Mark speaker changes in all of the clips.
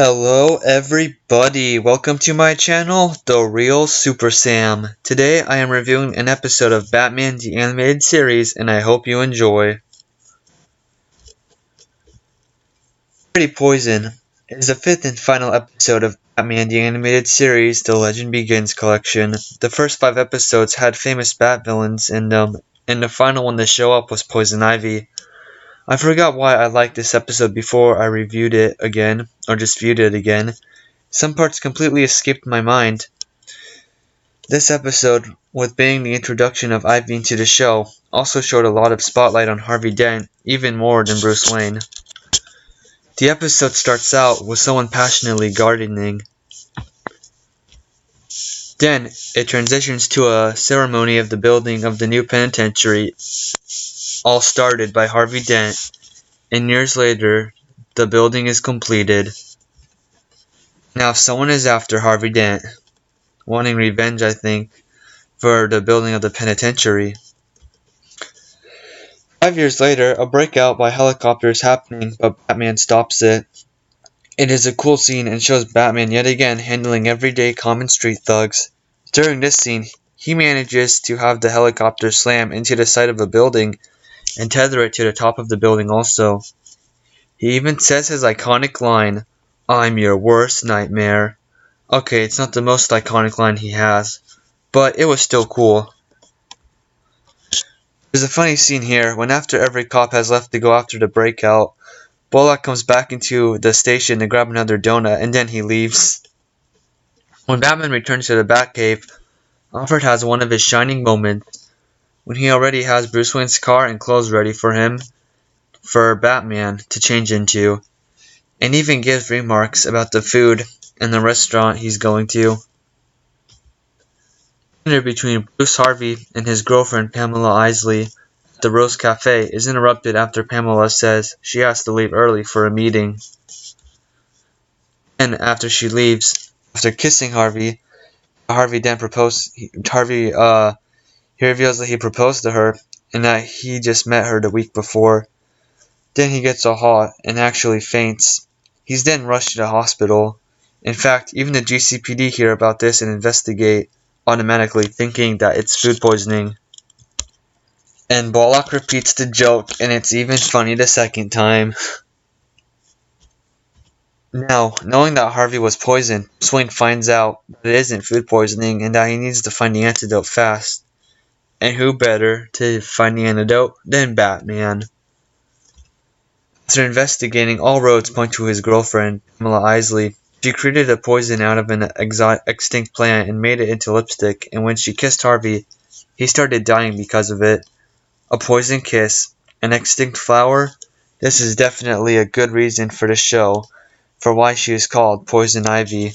Speaker 1: Hello everybody, welcome to my channel, The Real Super Sam. Today I am reviewing an episode of Batman the Animated Series and I hope you enjoy. Pretty Poison is the fifth and final episode of Batman the Animated Series The Legend Begins collection. The first 5 episodes had famous Bat villains in them, and the final one to show up was Poison Ivy. I forgot why I liked this episode before I reviewed it again, or just viewed it again. Some parts completely escaped my mind. This episode, with being the introduction of Ivy into the show, also showed a lot of spotlight on Harvey Dent, even more than Bruce Wayne. The episode starts out with someone passionately gardening. Then, it transitions to a ceremony of the building of the new penitentiary, all started by Harvey Dent, and years later, the building is completed. Now, someone is after Harvey Dent, wanting revenge, I think, for the building of the penitentiary. 5 years later, a breakout by helicopter is happening, but Batman stops it. It is a cool scene and shows Batman yet again handling everyday common street thugs. During this scene, he manages to have the helicopter slam into the side of a building and tether it to the top of the building also. He even says his iconic line, "I'm your worst nightmare." Okay, it's not the most iconic line he has, but it was still cool. There's a funny scene here when after every cop has left to go after the breakout, Bullock comes back into the station to grab another donut and then he leaves. When Batman returns to the Batcave, Alfred has one of his shining moments when he already has Bruce Wayne's car and clothes ready for him for Batman to change into, and even gives remarks about the food and the restaurant he's going to. Dinner between Bruce Harvey and his girlfriend Pamela Isley at the Rose Cafe is interrupted after Pamela says she has to leave early for a meeting. And after she leaves, after kissing Harvey, Dent proposed. He reveals that he proposed to her and that he just met her the week before. Then he gets all hot and actually faints. He's then rushed to the hospital. In fact, even the GCPD hear about this and investigate, automatically thinking that it's food poisoning. And Bullock repeats the joke, and it's even funny the second time. Now, knowing that Harvey was poisoned, Bruce Wayne finds out that it isn't food poisoning and that he needs to find the antidote fast. And who better to find the antidote than Batman? After investigating, all roads point to his girlfriend, Pamela Isley. She created a poison out of an extinct plant and made it into lipstick, and when she kissed Harvey, he started dying because of it. A poison kiss, an extinct flower? This is definitely a good reason for the show, for why she is called Poison Ivy.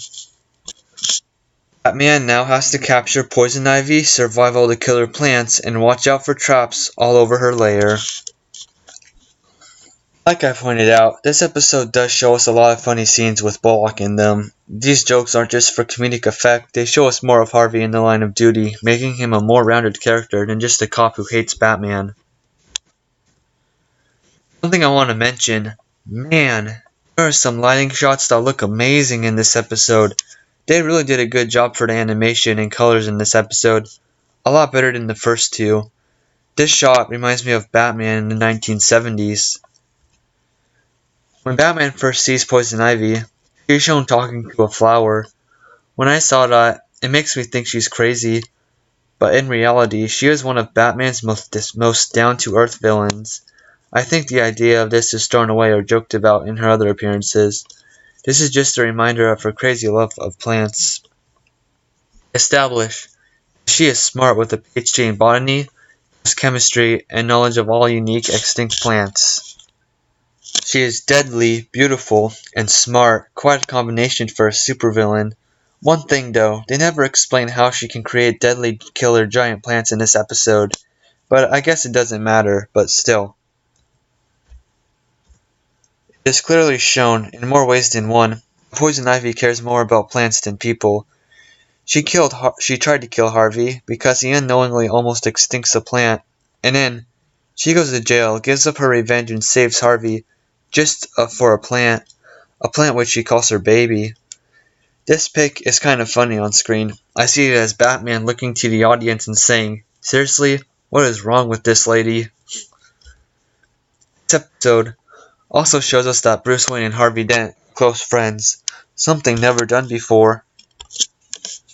Speaker 1: Batman now has to capture Poison Ivy, survive all the killer plants, and watch out for traps all over her lair. Like I pointed out, this episode does show us a lot of funny scenes with Bullock in them. These jokes aren't just for comedic effect, they show us more of Harvey in the line of duty, making him a more rounded character than just a cop who hates Batman. Something I want to mention, man, there are some lighting shots that look amazing in this episode. They really did a good job for the animation and colors in this episode, a lot better than the first two. This shot reminds me of Batman in the 1970s. When Batman first sees Poison Ivy, she's shown talking to a flower. When I saw that, it makes me think she's crazy, but in reality, she is one of Batman's most down-to-earth villains. I think the idea of this is thrown away or joked about in her other appearances. This is just a reminder of her crazy love of plants. Establish. She is smart with a PhD in botany, chemistry, and knowledge of all unique extinct plants. She is deadly, beautiful, and smart, quite a combination for a supervillain. One thing though, they never explain how she can create deadly killer giant plants in this episode, but I guess it doesn't matter, but still. It is clearly shown, in more ways than one, Poison Ivy cares more about plants than people. She tried to kill Harvey because he unknowingly almost extincts a plant, and then she goes to jail, gives up her revenge, and saves Harvey just for a plant. a plant which she calls her baby. This pic is kind of funny on screen. I see it as Batman looking to the audience and saying, "Seriously, what is wrong with this lady?" This episode also shows us that Bruce Wayne and Harvey Dent are close friends, something never done before.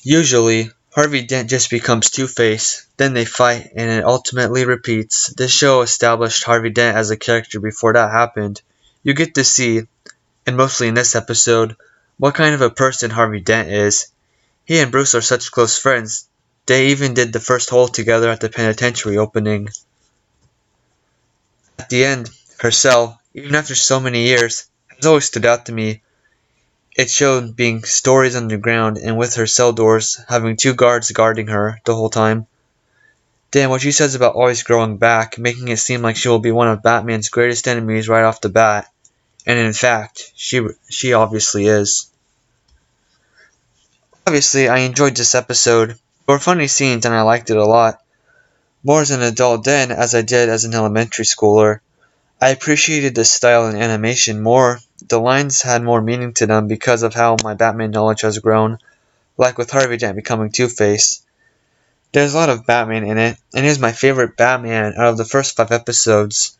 Speaker 1: Usually, Harvey Dent just becomes Two-Face, then they fight and it ultimately repeats. This show established Harvey Dent as a character before that happened. You get to see, and mostly in this episode, what kind of a person Harvey Dent is. He and Bruce are such close friends, they even did the first hole together at the penitentiary opening. At the end, her cell, even after so many years, has always stood out to me. It showed being stories underground and with her cell doors having two guards guarding her the whole time. Then what she says about always growing back, making it seem like she will be one of Batman's greatest enemies right off the bat. And in fact, she obviously is. Obviously, I enjoyed this episode. There were funny scenes and I liked it a lot. More as an adult then as I did as an elementary schooler. I appreciated the style and animation more. The lines had more meaning to them because of how my Batman knowledge has grown, like with Harvey Dent becoming Two-Face. There's a lot of Batman in it, and he is my favorite Batman out of the first 5 episodes.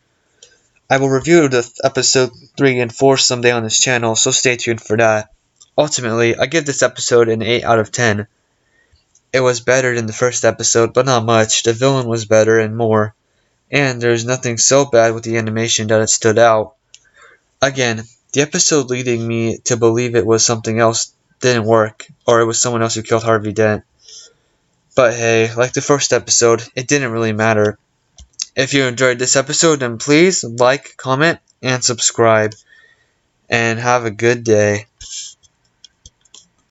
Speaker 1: I will review the episode 3 and 4 someday on this channel, so stay tuned for that. Ultimately, I give this episode an 8 out of 10. It was better than the first episode, but not much. The villain was better and more. And there's nothing so bad with the animation that it stood out. Again, the episode leading me to believe it was something else didn't work, or it was someone else who killed Harvey Dent. But hey, like the first episode, it didn't really matter. If you enjoyed this episode, then please like, comment, and subscribe. And have a good day.